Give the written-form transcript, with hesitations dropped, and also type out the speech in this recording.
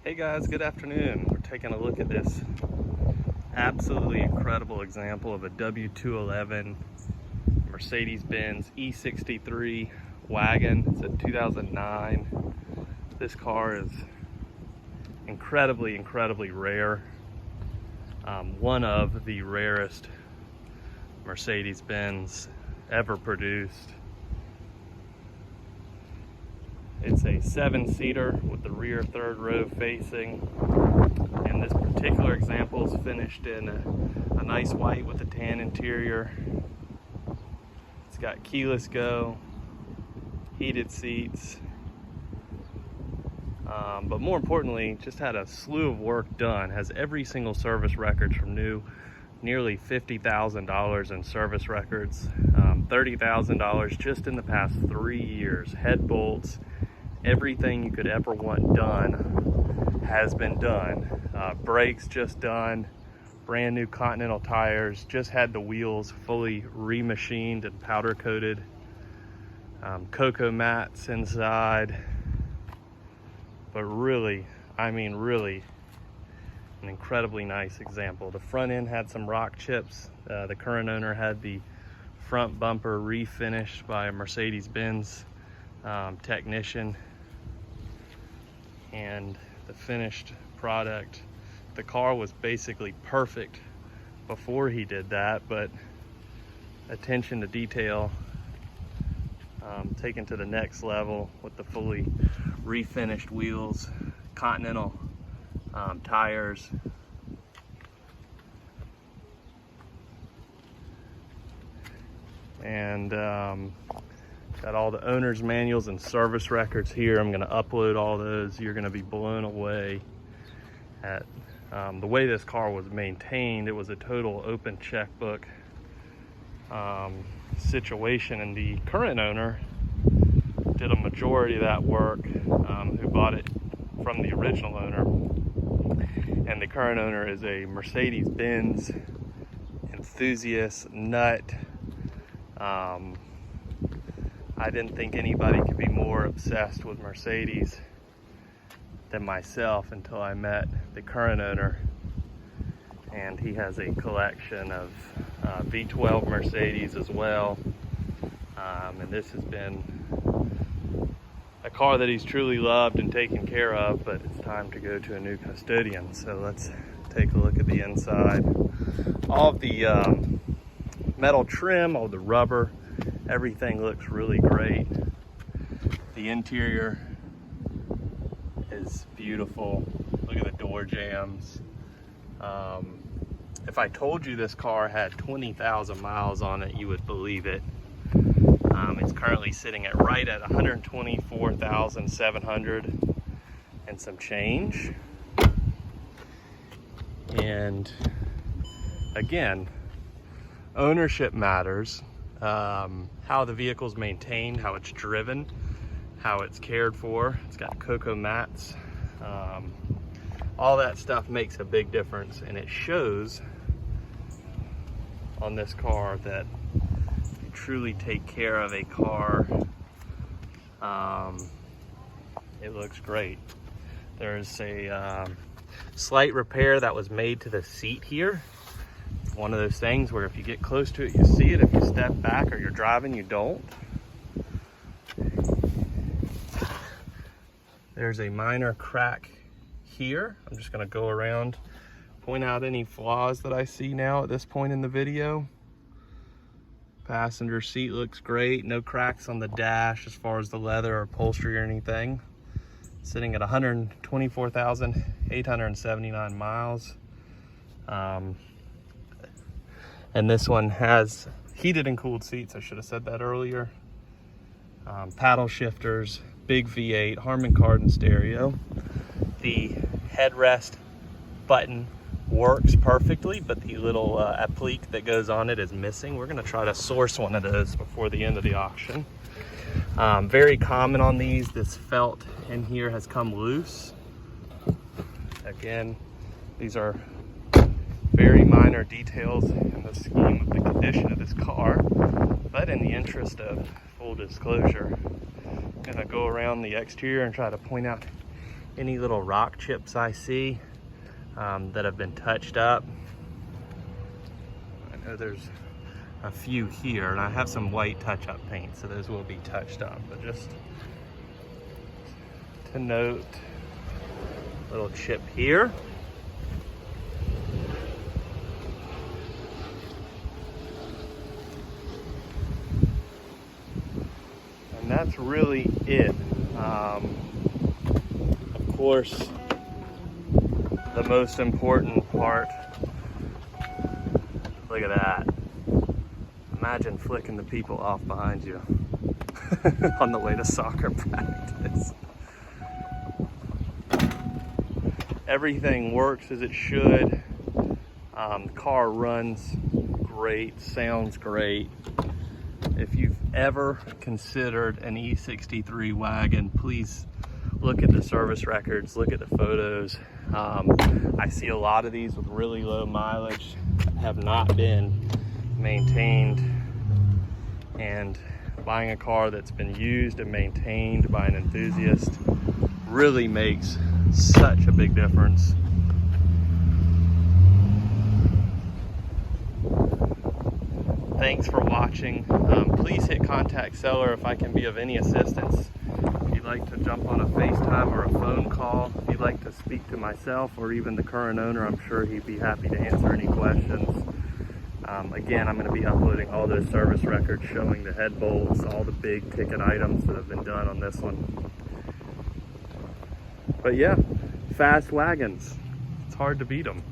Hey guys, good afternoon. We're taking a look at this absolutely incredible example of a W211 Mercedes-Benz E63 Wagon. It's a 2009. This car is incredibly rare. One of the rarest Mercedes-Benz ever produced. It's a 7-seater with the rear third row facing, and this particular example is finished in a nice white with a tan interior. It's got keyless go, heated seats, but more importantly, just had a slew of work done. Has every single service record from new, nearly $50,000 in service records, $30,000 just in the past 3 years. Head bolts, everything you could ever want done has been done. Brakes just done, brand new Continental tires, just had the wheels fully remachined and powder coated. Cocoa mats inside, but really, I mean really, an incredibly nice example. The front end had some rock chips. The current owner had the front bumper refinished by a Mercedes-Benz technician, and the finished product, the car was basically perfect before he did that, but attention to detail taken to the next level with the fully refinished wheels, Continental tires, and got all the owner's manuals and service records here. I'm going to upload all those. You're going to be blown away at the way this car was maintained. It was a total open checkbook situation, and the current owner did a majority of that work, who bought it from the original owner. And the current owner is a Mercedes-Benz enthusiast, nut. I didn't think anybody could be more obsessed with Mercedes than myself until I met the current owner. And he has a collection of V12 Mercedes as well. And this has been a car that he's truly loved and taken care of, but it's time to go to a new custodian. So let's take a look at the inside. All of the metal trim, all the rubber, everything looks really great. The interior is beautiful. Look at the door jambs. If I told you this car had 20,000 miles on it, you would believe it. It's currently sitting at right at 124,700 and some change. And again, ownership matters. How the vehicle's maintained, how it's driven, how it's cared for. It's got cocoa mats. All that stuff makes a big difference, and it shows on this car that you truly take care of a car. It looks great. There's a slight repair that was made to the seat here. One of those things where if you get close to it, you see it. If you step back or you're driving, you don't. There's a minor crack here. I'm just going to go around, point out any flaws that I see now at this point in the video. Passenger seat looks great. No cracks on the dash as far as the leather or upholstery or anything. Sitting at 124,879 miles. And this one has heated and cooled seats. I should have said that earlier. Paddle shifters, big V8, Harman Kardon stereo. The headrest button works perfectly, but the little applique that goes on it is missing. We're gonna try to source one of those before the end of the auction. Very common on these, this felt in here has come loose. Again, these are very minor details in the scheme of the condition of this car, but in the interest of full disclosure, I'm gonna go around the exterior and try to point out any little rock chips I see that have been touched up. I know there's a few here, and I have some white touch-up paint, so those will be touched up. But just to note, little chip here. And that's really it. Of course, the most important part, look at that. Imagine flicking the people off behind you on the way to soccer practice. Everything works as it should. The car runs great, sounds great. If you've ever considered an E63 wagon, please look at the service records, look at the photos. I see a lot of these with really low mileage that have not been maintained, and buying a car that's been used and maintained by an enthusiast really makes such a big difference. Thanks for watching. Please hit contact seller if I can be of any assistance. If you'd like to jump on a FaceTime or a phone call, if you'd like to speak to myself or even the current owner, I'm sure he'd be happy to answer any questions. Again, I'm going to be uploading all those service records showing the head bolts, all the big ticket items that have been done on this one. But yeah, fast wagons. It's hard to beat them.